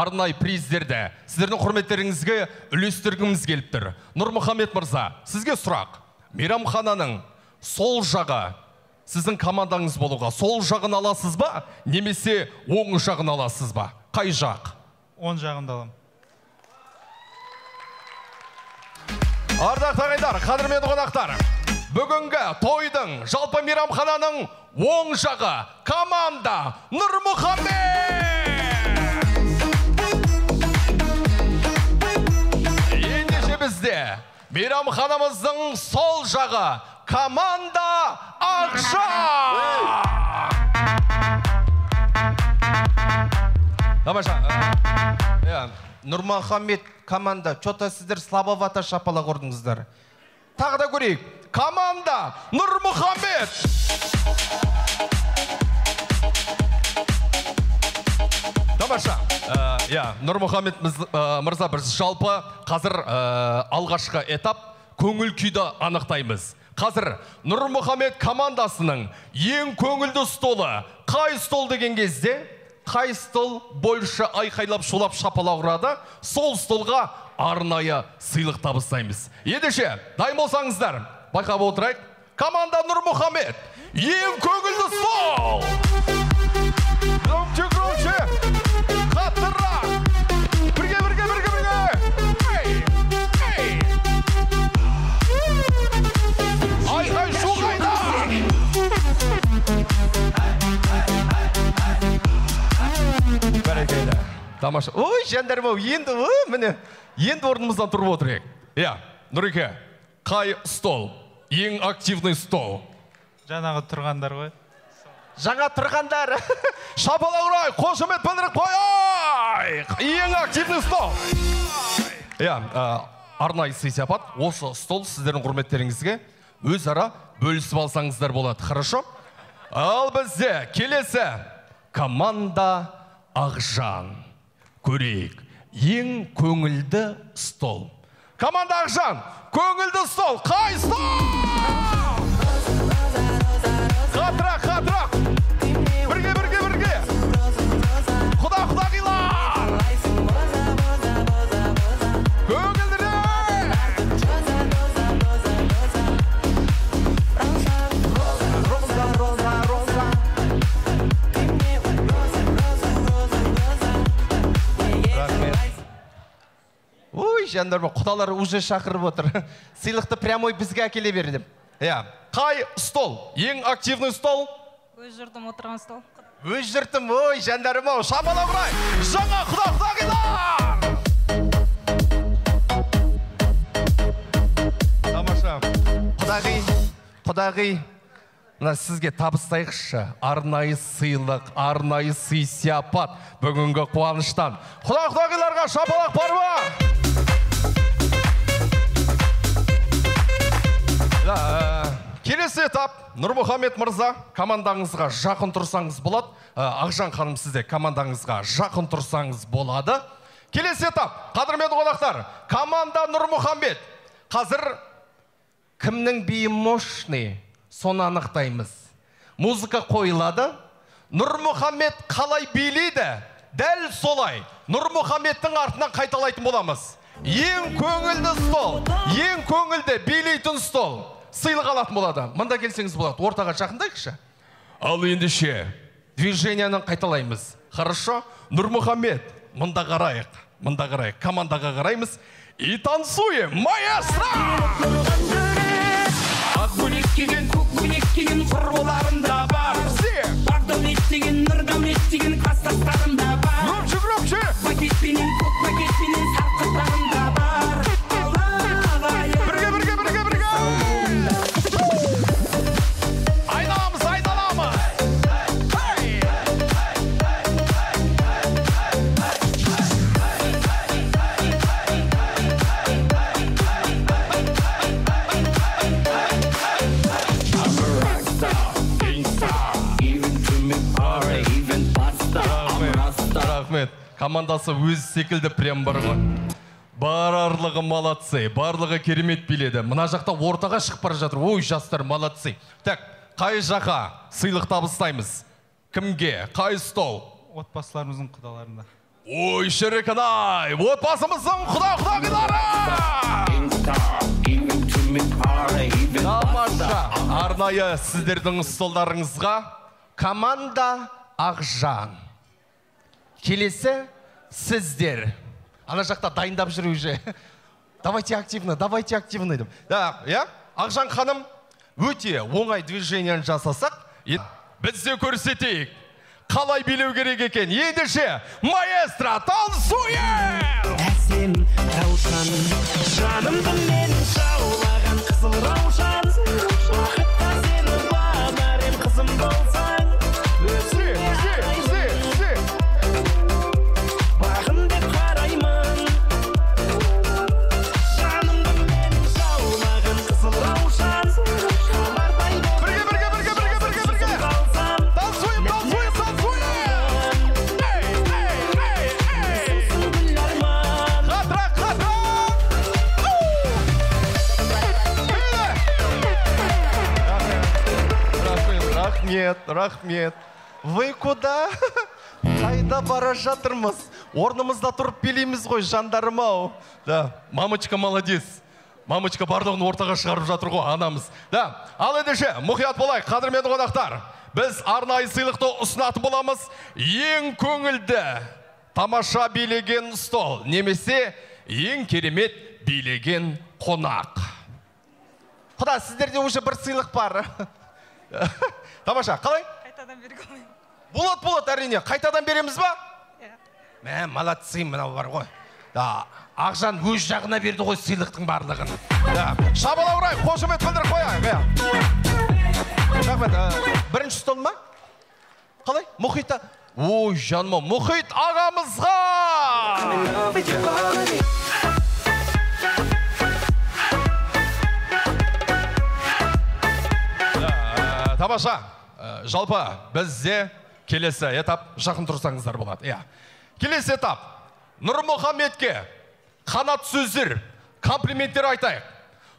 арнайы приздерді сіздердің құрметтеріңізге үлестіргіміз келіп тұр. Нұрмұхамед мырза, сізге сұрақ. Мейрамхананың сол жағы сіздің командаңыз болуға сол жағын аласыз ба, немесе оң жағын аласыз ба? Қай жақ? Оң жағында алам. Ардақты ағайындар, қадірменді қонақтар, бүгінгі тойдың жалпы мейрамхананың оң жағы команда Нұрмұхамед! Ендеше бізде мейрамханамыздың сол жағы команда Ақжан! Тамаша. Нұрмұхамед команда, что-то сіздер слабовато шапалақ ұрдыңыздар. Тағы да көрейік. Команда Нұрмұхамед! Тамаша. Нұрмұхамед мырза, біз жалпы қазір алғашқы этап көңіл күйді анықтаймыз. Қазір Нұрмұхамед командасының ең көңілді столы қай стол деген кезде, қай стол больше айқайлап шулап шапалақ ұрады, сол столға арнайы сыйлық табыстаймыз. Ендеше, дайын болсаңыздар, байқап отырайық. Команда Нұрмұхамед, ең көңілді стол! Громче, қаттырақ! Бірге! Айқай шуғайда! Бәрекелді. Тамаша. Ой, жандарым-ау, енді орнымыздан тұрып отырайық. Нұреке, қай стол? Ең активный стол. Жаңағы тұрғандар ғой. Жаңа тұрғандар. Шапалақ ұрайық, қошемет білдіріп қойайық. Ең активный стол. Арнайы сый-сияпат. Осы стол сіздердің құрметтеріңізге өзара бөлісіп алсаңыздар болады. Хорошо? Ал бізде келесі команда Ақжан. Көрейік. Ең көңілді стол. Команда Ақжан, көңілді стол. Қай стол? Қатырақ. Бірге. Құда қилар. Көңілдірек. Ой, жандарым, құдалар уже шақырып отыр. Сыйлықты прямой бізге әкеле бердім. Қай стол? Ең активный стол? Өз жұртым отырған стол. Өз жұртым, ой, жандарым, ау, шапалақ ұрайық. Жаңа құда қилар. Тамаша. Құдағи. Сізге табыстайықшы. Арнайы сыйлық, арнайы сый-сияпат бүгінгі қуаныштан. Құда-құдағиларға шапалақ бар ма? Келесі этап. Нұрмұхамед мырза, командаңызға жақын тұрсаңыз болады. Ақжан ханым, сізде командаңызға жақын тұрсаңыз болады. Келесі этап. Қадірменді қонақтар, команда Нұрмұхамед. Қазір кімнің биі мощный, соны анықтаймыз. Музыка қойылады. Нұрмұхамед қалай билейді? Дәл солай. Нұрмұхамедтің артынан қайталайтын боламыз. Ең көңілді стол, ең көңілді билейтін стол. Сыйлық алатын болады. Мында келсеңіз болады. Ортаға жақындайықшы. Ал ендеше движенияны қайталаймыз. Хорошо? Нұрмұхамед, мында қарайық. Командаға қараймыз. И танцуем, маэстро! Ақ бөлек кеген, көк бөлек кеген құрбыларында бар. Бақдам естеген, нұрдам естеген кластастарында бар. Громче! Пакетпенен, көк пакетпенен сарқыттарында бар. Бірге! Айналамыз! Рахмет. Командасы өз секілді прям бар ғой. Барлығы молодцы, барлығы керемет биледі. Мына жақта ортаға шығып бара жатыр. Ой, жастар молодцы. Так, қай жаққа сыйлық табыстаймыз? Кімге? Қай стол? Отбасыларымыздың құдаларында. Ой, шіркін-ай, отбасымыздың құда-құдағилары! Тамаша, арнайы сіздердің столдарыңызға команда Ақжан. Келесі сіздер. Ана жақта дайындап жүру уже. Давайте активно. Да, я? Ақжан ханым, өте оңай движениен жасасақ, бізде көрсетейік. Қалай билеу керек екен? Ендеше, маэстро танцуем! Әсем раушан, жанымды менің жаулаған қызыл раушан. Уақытта сені бағарым қызым болсаң. Бағым деп қараймын. Жанымды менің жаулаған қызыл раушан. Бірге. Танцуем. Рахмет. Вы куда? Қайда бара жатырмыз? Орнымызда тұрып билейміз ғой, жандарым ау. Да, мамочка молодец. Мамочка барлығын ортаға шығарып жатыр ғой, анамыз. Да, ал ендеше, мұқият болайық, қадірменді қонақтар. Біз арнайы сыйлықты ұсынатын боламыз. Ең көңілді, тамаша билеген стол, немесе ең керемет билеген қонақ. Құда, сіздерде уже бір сыйлық бар. Тамаша, қалай? Қайтадан берге алмаймын. Болады, әрине. Қайтадан береміз ба? Иә. Молодцы, мынау бар ғой. Да, Ақжан өз жағына берді ғой сыйлықтың барлығын. Да, шабала ұрайық, қошемет білдіріп қояйық. Рахмет, бірінші стол ма? Қалай? Мұхитта? Ой, жаныма, Мұхит ағамызға! Тамаша, жалпы бізде келесі этап, жақын тұрсаңыздар болады. Келесі этап, Нұрмұхаметке қанат сөздер, комплименттер айтайық.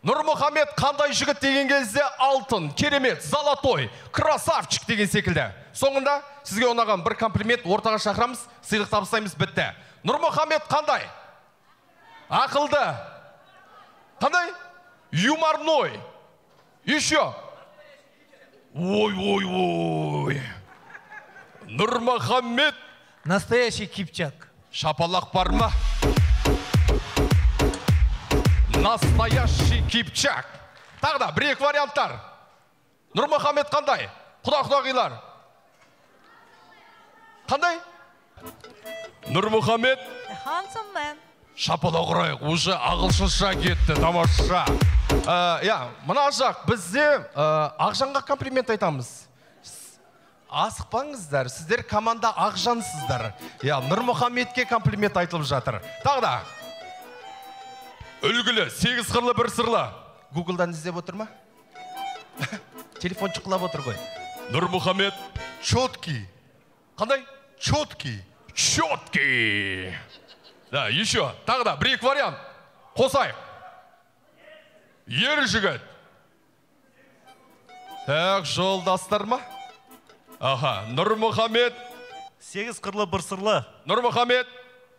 Нұрмұхамет қандай жігіт деген кезде алтын, керемет, золотой, красавчик деген секілді. Соңында сізге ұнаған бір комплимент ортаға шақырамыз, сыйлық табыстаймыз, бітті. Нұрмұхамет қандай? Ақылды. Қандай? Юморной. Еще. Ой. Нұрмұхамет. Настоящий кипчак. Шапалақ бар ма? Настоящий кипчак. Тағы да, бір-екі варианттар. Нұрмұхамет қандай? Құда-құдағилар. Қандай? Нұрмұхамет. Handsome man. Шапалақ ұрайық, уже ағылшынша кетті, тамаша. Мына жақ, бізде Ақжанға комплимент айтамыз. Асықпаңыздар, сіздер команда Ақжансыздар. Нұрмұхаметке комплимент айтылып жатыр. Тағы да. Үлгілі, 8 қырлы, 1 сырлы. Гуглдан іздеп отыр ма? Телефон шықлап отыр ғой. Нұрмұхамет. Четкий. Қандай? Четкий. Да, еще. Тағы да, 1-2 вариант. Қосайық. Ер жігіт. Так, жолдастар ма? Аха, Нұрмұхамет. 8 қырлы, 1 сырлы. Нұрмұхамет.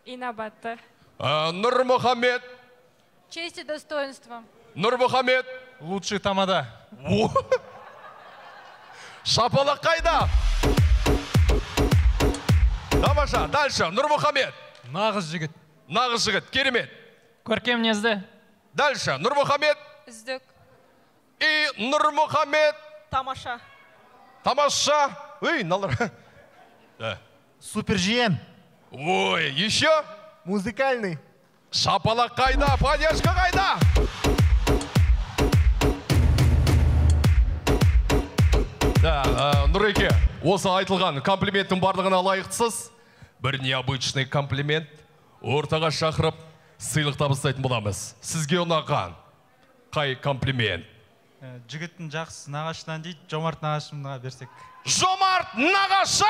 Инабатты. Нұрмұхамет. Честь и достоинство. Нұрмұхамет. Лучший тамада. Шапалақ қайда? Тамаша, дальше. Нұрмұхамет. Нағыз жігіт, керемет. Көркем мінезді. Дальше. Нұрмұхамет. Үздік. И Нұрмұхамет. Тамаша. Тамаша. Ой, налар. Супер жиен. Ой, еще? Музыкальный. Шапалақ қайда? Поддержка қайда? Нұреке, осы айтылған комплименттің барлығына лайықтысыз. Бір необычный комплимент ортаға шақырып сыйлық табыстайтын боламыз. Сізге ұнаған қай комплимент? Жігіттің жақсы нағашынан дейді, Жомарт нағашымға берсек. Жомарт нағашы!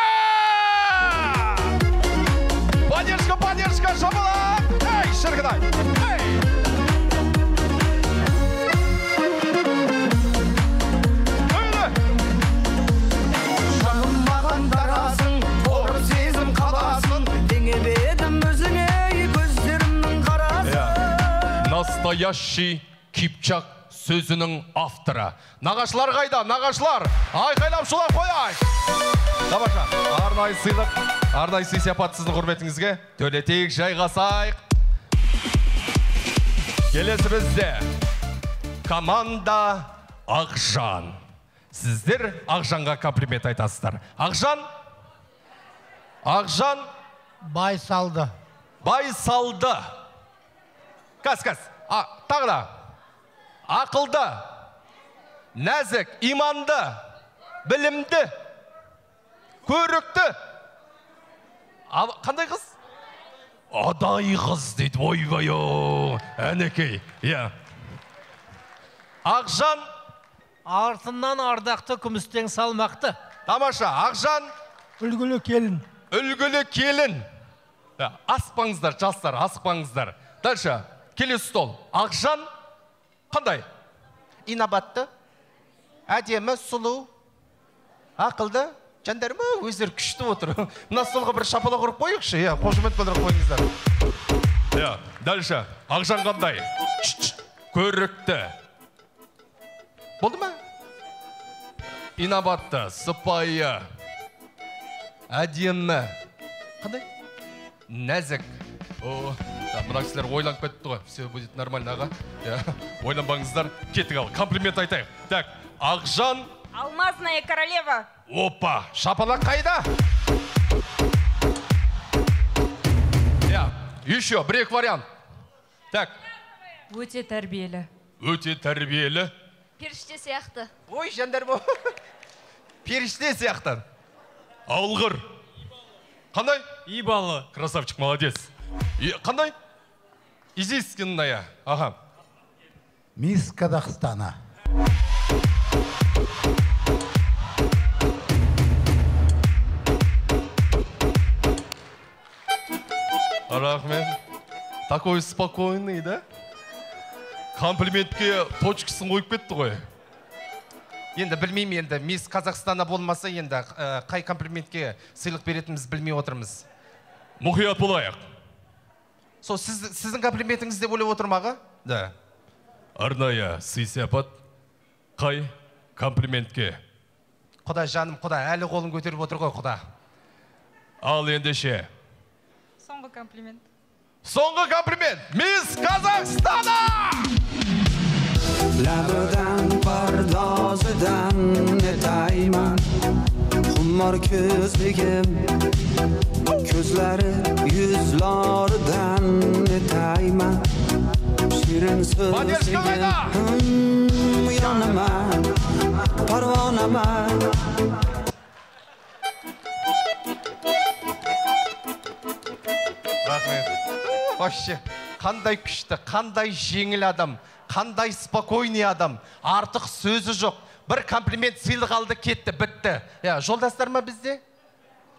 Поддержка, шабалақ! Эй, шіркінай! Жаным маған дарасын, орып сезім қаласын, теңемедім Настоящий Кипчак сөзінің авторы. Нағашылар қайда? Нағашылар! Айқайлап шулап қояйық! Тамаша, арнайы сыйлық, арнайы сый-сияпат сіздің құрметіңізге. Төлетейік, жайғасайық. Келесі бізде команда Ақжан. Сіздер Ақжанға комплимент айтасыздар. Ақжан? Ақжан? Байсалды. Байсалды. Кәс. Тағы да. Ақылды. Нәзік. Иманды. Білімді. Көрікті. Қандай қыз? Адай қыз дейді. Ойбай-ой. Әнекей. Ақжан? Артынан ардақты, күмістен салмақты. Тамаша. Ақжан? Үлгілі келін. Үлгілі келін. Аспаңыздар, жастар, аспаңыздар. Дальше, келесі стол. Ақжан қандай? Инабатты, әдемі, сұлу, ақылды, жандарыма өздері күшті отыр. Мына столға бір шапала құрып қойықшы, қошемет білдіріп қойыңыздар. Дальше, Ақжан қандай? Көрікті. Болды ма? Инабатты, сыпайы, әдемі. Қандай? Нәзік. Мына кісілер ойланып кетті ғой. Все будет нормально, аға. Ойланбаңыздар. Кеттік ал. Комплимент айтайық. Так, Ақжан. Алмазная королева. Опа, шапалақ қайда? Еще бір-екі вариант. Так. Өте тәрбиелі. Өте тәрбиелі. Періште сияқты. Ой, жандарым, періште сияқты. Алғыр. Қандай? Ибалы. Красавчик, молодец. Қандай? Изискинная. Ага. Мисс Казахстана. Рахмет. Такой спокойный, да? Комплиментке точкасын қойып кетті ғой. Енді білмеймін, енді мисс Қазақстана болмаса, енді қай комплиментке сыйлық беретіміз білмей отырмыз. Мұқият болайық. Сол, сіздің комплиментіңіз деп ойлап отырмын, аға? Да. Арнайы сый-сияпат қай комплиментке? Құда жаным, құда, әлі қолын көтеріп отыр ғой, құда. Ал ендеше. Соңғы комплимент. Соңғы комплимент. Мисс Казахстана! Labıdan pardozıdan etayman Xumor ko'zligim Ko'zlari yuzlaridan etayman Shirin so'zligim Yonaman, parvonaman Рахмет. Вообще, қандай күшті, қандай жеңіл адам, қандай спокойный адам, артық сөзі жоқ. Бір комплимент сыйлық алды, кетті, бітті. Жолдастар ма бізде?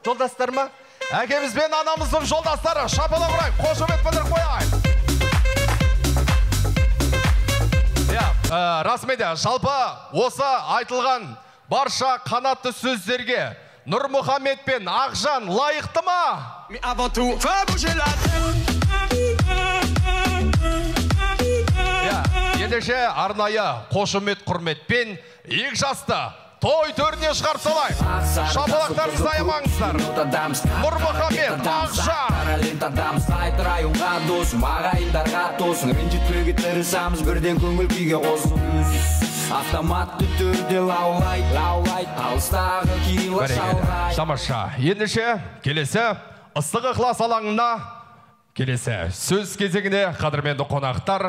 Жолдастар ма? Әкеміз бен анамыздың жолдастары, шапалақ ұрайық, қошемет білдіріп қояйық. Расмеде, жалпы осы айтылған барша қанатты сөздерге Нұрмұхамед пен Ақжан лайықты ма? Ендеше арнайы қошемет құрметпен екі жасты той төріне шығарып салайық. Шапалақтарыңызды аямаңыздар. Нұрмұхамед, Ақжан. Автоматты түрде лаулайт, алыстағы кило шалғай. Тамаша, ендеше келесі ыстық ықылас алаңына келесі сөз кезегіне қадірменді қонақтар